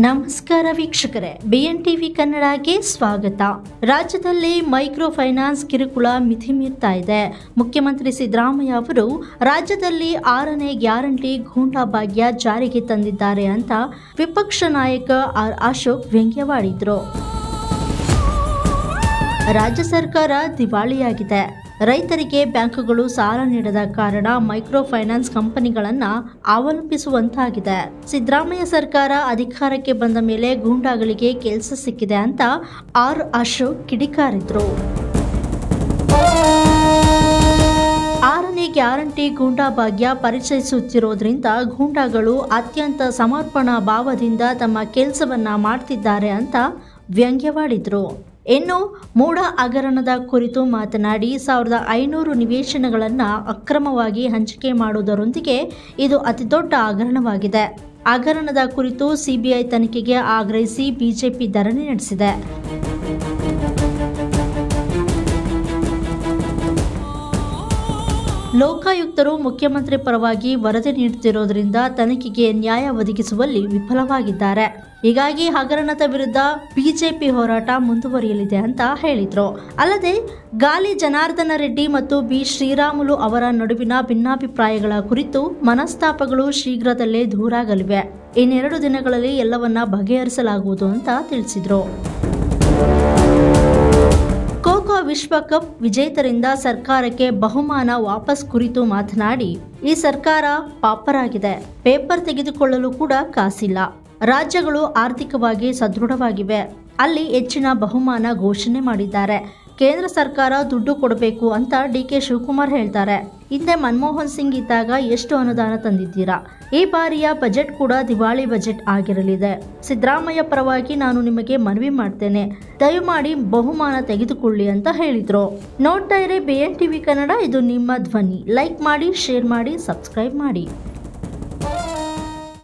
ನಮಸ್ಕಾರ ವೀಕ್ಷಕರೇ, BNTV ಕನ್ನಡಕ್ಕೆ ಸ್ವಾಗತ. ರಾಜ್ಯದಲ್ಲಿ ಮೈಕ್ರೋ ಫೈನಾನ್ಸ್ ಕಿರುಕುಳ ಮಿತಿ ಮೀರ್ತಾ ಇದೆ. ಮುಖ್ಯಮಂತ್ರಿ ಸಿದ್ದರಾಮಯ್ಯ ಅವರು ರಾಜ್ಯದಲ್ಲಿ 6ನೇ ಗ್ಯಾರಂಟಿ ಗೂಂಡಾ ಭಾಗ್ಯ ಜಾರಿಗೆ ತಂದಿದ್ದಾರೆ ಅಂತ ವಿಪಕ್ಷ ನಾಯಕ ಆರ್ ಅಶೋಕ್ ವ್ಯಂಗ್ಯವಾಡಿದ್ರು. ರಾಜ್ಯ ಸರ್ಕಾರ ದಿವಾಳಿಯಾಗಿದೆ. ರೈತರಿಗೆ ಬ್ಯಾಂಕುಗಳು ಸಾಲ ನೀಡದ ಕಾರಣ ಮೈಕ್ರೋ ಫೈನಾನ್ಸ್ ಕಂಪನಿಗಳನ್ನ ಅವಲಂಬಿಸುವಂತಾಗಿದೆ. ಸಿದ್ದರಾಮಯ್ಯ ಸರ್ಕಾರ ಅಧಿಕಾರಕ್ಕೆ ಬಂದ ಮೇಲೆ ಗೂಂಡಾಗಳಿಗೆ ಕೆಲಸ ಸಿಕ್ಕಿದೆ ಅಂತ ಆರ್ ಅಶೋಕ್ ಕಿಡಿಕಾರಿದ್ರು. 6ನೇ ಗ್ಯಾರಂಟಿ ಗೂಂಡಾ ಭಾಗ್ಯ ಪರಿಚಯಿಸುತ್ತಿರೋದ್ರಿಂದ ಗೂಂಡಾಗಳು ಅತ್ಯಂತ ಸಮರ್ಪಣಾ ಭಾವದಿಂದ ತಮ್ಮ ಕೆಲಸವನ್ನ ಮಾಡ್ತಿದ್ದಾರೆ ಅಂತ ವ್ಯಂಗ್ಯವಾಡಿದ್ರು. ಇನ್ನು ಮೂಡ ಹಗರಣದ ಕುರಿತು ಮಾತನಾಡಿ 1500 ನಿವೇಶನಗಳನ್ನು ಅಕ್ರಮವಾಗಿ ಹಂಚಿಕೆ ಮಾಡುವುದರೊಂದಿಗೆ ಇದು ಅತಿದೊಡ್ಡ ಹಗರಣವಾಗಿದೆ. ಹಗರಣದ ಕುರಿತು ಸಿಬಿಐ ತನಿಖೆಗೆ ಆಗ್ರಹಿಸಿ ಬಿಜೆಪಿ ಧರಣಿ ನಡೆಸಿದೆ. ಲೋಕಾಯುಕ್ತರು ಮುಖ್ಯಮಂತ್ರಿ ಪರವಾಗಿ ವರದಿ ನೀಡುತ್ತಿರುವುದರಿಂದ ತನಿಖೆಗೆ ನ್ಯಾಯ ಒದಗಿಸುವಲ್ಲಿ ವಿಫಲವಾಗಿದ್ದಾರೆ. ಹೀಗಾಗಿ ಹಗರಣದ ವಿರುದ್ಧ ಬಿಜೆಪಿ ಹೋರಾಟ ಮುಂದುವರಿಯಲಿದೆ ಅಂತ ಹೇಳಿದ್ರು. ಅಲ್ಲದೆ ಗಾಲಿ ಜನಾರ್ದನ ರೆಡ್ಡಿ ಮತ್ತು ಬಿ ಶ್ರೀರಾಮುಲು ಅವರ ನಡುವಿನ ಭಿನ್ನಾಭಿಪ್ರಾಯಗಳ ಕುರಿತು ಮನಸ್ತಾಪಗಳು ಶೀಘ್ರದಲ್ಲೇ ದೂರಾಗಲಿವೆ. ಇನ್ನೆರಡು ದಿನಗಳಲ್ಲಿ ಎಲ್ಲವನ್ನ ಬಗೆಹರಿಸಲಾಗುವುದು ಅಂತ ತಿಳಿಸಿದ್ರು. ಖೋ-ಖೋ ವಿಶ್ವಕಪ್ ವಿಜೇತರಿಂದ ಸರ್ಕಾರಕ್ಕೆ ಬಹುಮಾನ ವಾಪಸ್ ಕುರಿತು ಮಾತನಾಡಿ, ಈ ಸರ್ಕಾರ ಪಾಪರಾಗಿದೆ. ಪೇಪರ್ ತೆಗೆದುಕೊಳ್ಳಲು ಕೂಡ ಕಾಸಿಲ್ಲ. ರಾಜ್ಯಗಳು ಆರ್ಥಿಕವಾಗಿ ಸದೃಢವಾಗಿವೆ. ಅಲ್ಲಿ ಹೆಚ್ಚಿನ ಬಹುಮಾನ ಘೋಷಣೆ ಮಾಡಿದ್ದಾರೆ. ಕೇಂದ್ರ ಸರ್ಕಾರ ದುಡ್ಡು ಕೊಡಬೇಕು ಅಂತ DK ಶಿವಕುಮಾರ್ ಹೇಳ್ತಾರೆ. ಹಿಂದೆ ಮನಮೋಹನ್ ಸಿಂಗ್ ಇದ್ದಾಗ ಎಷ್ಟು ಅನುದಾನ ತಂದಿದ್ದೀರಾ? ಈ ಬಾರಿಯ ಬಜೆಟ್ ಕೂಡ ದಿವಾಳಿ ಬಜೆಟ್ ಆಗಿರಲಿದೆ. ಸಿದ್ದರಾಮಯ್ಯ ಪರವಾಗಿ ನಾನು ನಿಮಗೆ ಮನವಿ ಮಾಡ್ತೇನೆ, ದಯಮಾಡಿ ಬಹುಮಾನ ತೆಗೆದುಕೊಳ್ಳಿ ಅಂತ ಹೇಳಿದ್ರು. ನೋಡ್ತಾ ಇರಿ BNTV ಕನ್ನಡ, ಇದು ನಿಮ್ಮ ಧ್ವನಿ. ಲೈಕ್ ಮಾಡಿ, ಶೇರ್ ಮಾಡಿ, ಸಬ್ಸ್ಕ್ರೈಬ್ ಮಾಡಿ.